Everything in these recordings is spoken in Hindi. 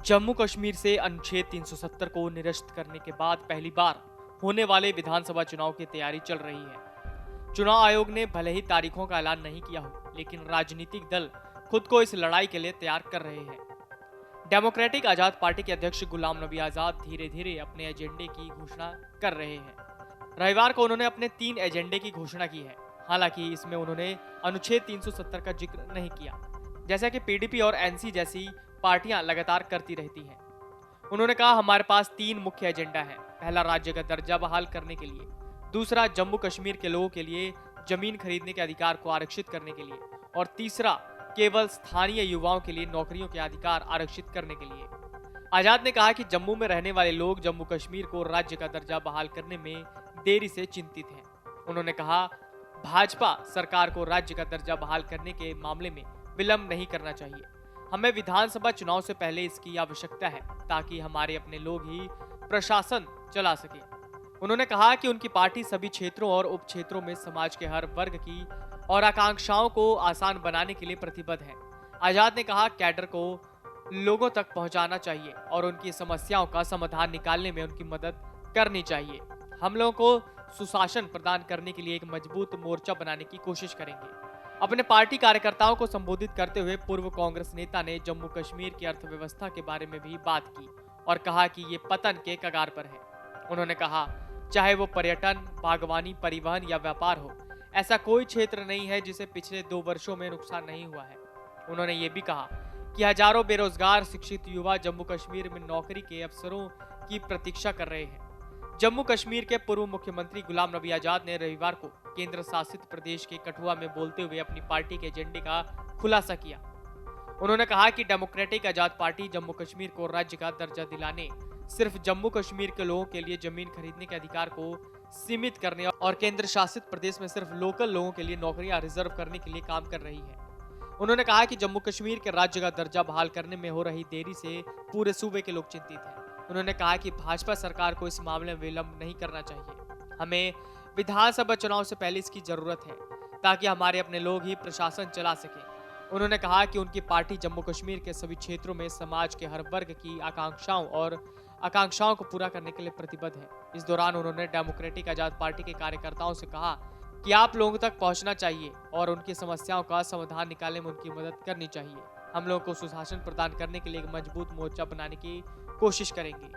जम्मू कश्मीर से अनुच्छेद 370 को निरस्त करने के बाद पहली बार होने वाले विधानसभा चुनाव की तैयारी चल रही है। चुनाव आयोग ने भले ही तारीखों का ऐलान नहीं किया हो, लेकिन राजनीतिक दल खुद को इस लड़ाई के लिए तैयार कर रहे हैं। डेमोक्रेटिक आजाद पार्टी के अध्यक्ष गुलाम नबी आजाद धीरे धीरे अपने एजेंडे की घोषणा कर रहे हैं। रविवार को उन्होंने अपने 3 एजेंडे की घोषणा की है। हालांकि इसमें उन्होंने अनुच्छेद 370 का जिक्र नहीं किया, जैसा कि पीडीपी और एनसी जैसी पार्टियां लगातार करती रहती हैं। उन्होंने कहा, हमारे पास 3 मुख्य एजेंडा है। पहला, राज्य का दर्जा बहाल करने के लिए। दूसरा, जम्मू कश्मीर के लोगों के लिए जमीन खरीदने के अधिकार को आरक्षित करने के लिए। और तीसरा, केवल स्थानीय युवाओं के लिए नौकरियों के अधिकार आरक्षित करने के लिए। आजाद ने कहा कि जम्मू में रहने वाले लोग जम्मू कश्मीर को राज्य का दर्जा बहाल करने में देरी से चिंतित हैं। उन्होंने कहा, भाजपा सरकार को राज्य का दर्जा बहाल करने के मामले में विलंब नहीं करना चाहिए। हमें विधानसभा चुनाव से पहले इसकी आवश्यकता है, ताकि हमारे अपने लोग ही प्रशासन चला सके। उन्होंने कहा कि उनकी पार्टी सभी क्षेत्रों और उप क्षेत्रों में समाज के हर वर्ग की और आकांक्षाओं को आसान बनाने के लिए प्रतिबद्ध है। आजाद ने कहा, कैडर को लोगों तक पहुंचाना चाहिए और उनकी समस्याओं का समाधान निकालने में उनकी मदद करनी चाहिए। हम लोगों को सुशासन प्रदान करने के लिए एक मजबूत मोर्चा बनाने की कोशिश करेंगे। अपने पार्टी कार्यकर्ताओं को संबोधित करते हुए पूर्व कांग्रेस नेता ने जम्मू कश्मीर की अर्थव्यवस्था के बारे में भी बात की और कहा कि ये पतन के कगार पर है। उन्होंने कहा, चाहे वो पर्यटन, बागवानी, परिवहन या व्यापार हो, ऐसा कोई क्षेत्र नहीं है जिसे पिछले 2 वर्षों में नुकसान नहीं हुआ है। उन्होंने ये भी कहा कि हजारों बेरोजगार शिक्षित युवा जम्मू कश्मीर में नौकरी के अवसरों की प्रतीक्षा कर रहे हैं। जम्मू कश्मीर के पूर्व मुख्यमंत्री गुलाम नबी आजाद ने रविवार को केंद्र शासित प्रदेश के कठुआ में बोलते हुए अपनी पार्टी के एजेंडे का खुलासा किया। उन्होंने कहा कि डेमोक्रेटिक आजाद पार्टी जम्मू कश्मीर को राज्य का दर्जा दिलाने, सिर्फ जम्मू कश्मीर के लोगों के लिए जमीन खरीदने के अधिकार को सीमित करने और केंद्र शासित प्रदेश में सिर्फ लोकल लोगों के लिए नौकरियां रिजर्व करने के लिए काम कर रही है। उन्होंने कहा कि जम्मू कश्मीर के राज्य का दर्जा बहाल करने में हो रही देरी से पूरे सूबे के लोग चिंतित हैं। उन्होंने कहा कि भाजपा सरकार को इस मामले में विलंब नहीं करना चाहिए। हमें विधानसभा चुनाव से पहले इसकी जरूरत है, ताकि हमारे अपने लोग ही प्रशासन चला सके। उन्होंने कहा कि उनकी पार्टी जम्मू कश्मीर के सभी क्षेत्रों में समाज के हर वर्ग की आकांक्षाओं को पूरा करने के लिए प्रतिबद्ध है। इस दौरान उन्होंने डेमोक्रेटिक आजाद पार्टी के कार्यकर्ताओं से कहा कि आप लोगों तक पहुंचना चाहिए और उनकी समस्याओं का समाधान निकालने में उनकी मदद करनी चाहिए। हम लोगों को सुशासन प्रदान करने के लिए एक मजबूत मोर्चा बनाने की कोशिश करेंगे।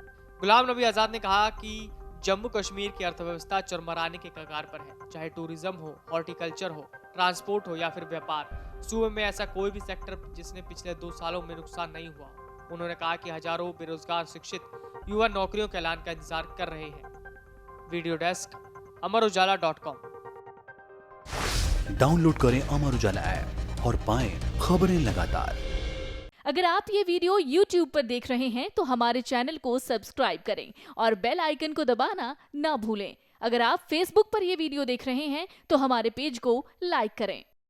गुलाम नबी आजाद ने कहा कि जम्मू कश्मीर की अर्थव्यवस्था चरमराने के कगार पर है। चाहे टूरिज्म हो, हॉर्टिकल्चर हो, ट्रांसपोर्ट हो या फिर व्यापार, सूबे में ऐसा कोई भी सेक्टर जिसने पिछले 2 सालों में नुकसान नहीं हुआ। उन्होंने कहा कि हजारों बेरोजगार शिक्षित युवा नौकरियों के ऐलान का इंतजार कर रहे हैं। Video desk, अमरउजाला.com। डाउनलोड करें अमर उजाला ऐप और पाएं खबरें लगातार। अगर आप ये वीडियो YouTube पर देख रहे हैं तो हमारे चैनल को सब्सक्राइब करें और बेल आइकन को दबाना ना भूलें। अगर आप Facebook पर ये वीडियो देख रहे हैं तो हमारे पेज को लाइक करें।